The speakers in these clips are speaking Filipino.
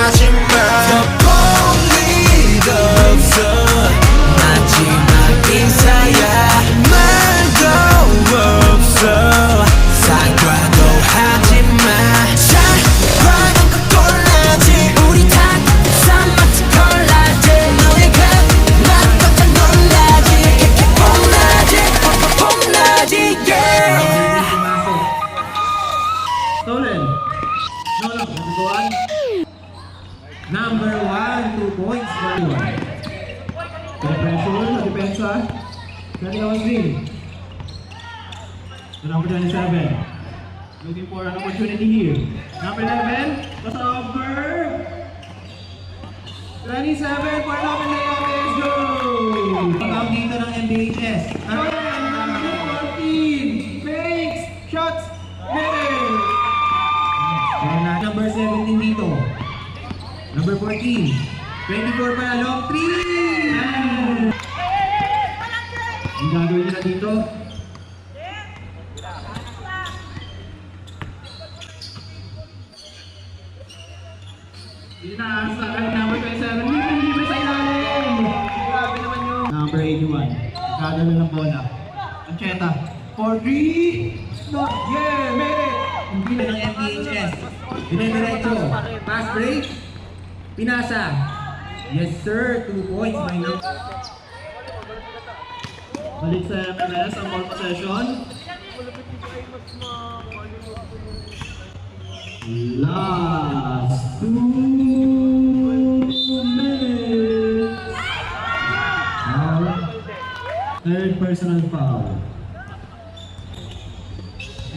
하지마 덮을 리가 없어 마지막 인사야 말도 없어 사과도 하지마 사과는 꼭 골라지 우리 다 쌈마치 콜라지 너희가 막 깜짝 놀라지 폼나지 yeah Stolen. No, number one. Number 1, 2 points. Pressure sa depensa. 21-3. The number 27. Looking for an opportunity here. Number 11. Was over. 27 for an open layup. Let's go! Ang dito ng MBHS. Number 14. Fakes. Shots. Hit it! Meron na number 17 dito. Number 14. 24 pa, long 3! Ang gagawin nila dito. Inaasa ang number 27. Libre sa ilalim! Grabe naman yung number 81. Gagawin ng bola. Ancheta. 4-3! No! Yeah! Made it! Hindi na ng MPHS. Dire-diretso. Pass break. Pinasa. Yes sir. 2 points by now. Balik sa MLS ang ball possession. Last 2 minutes. Third personal foul.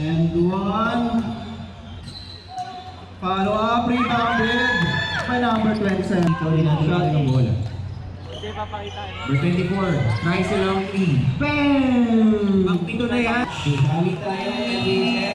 And 1 follow up, rebounded by number 27. Shot ng bola. Number 24, try silang 3. Bam! Ang pito na yan. Gamit tayo ng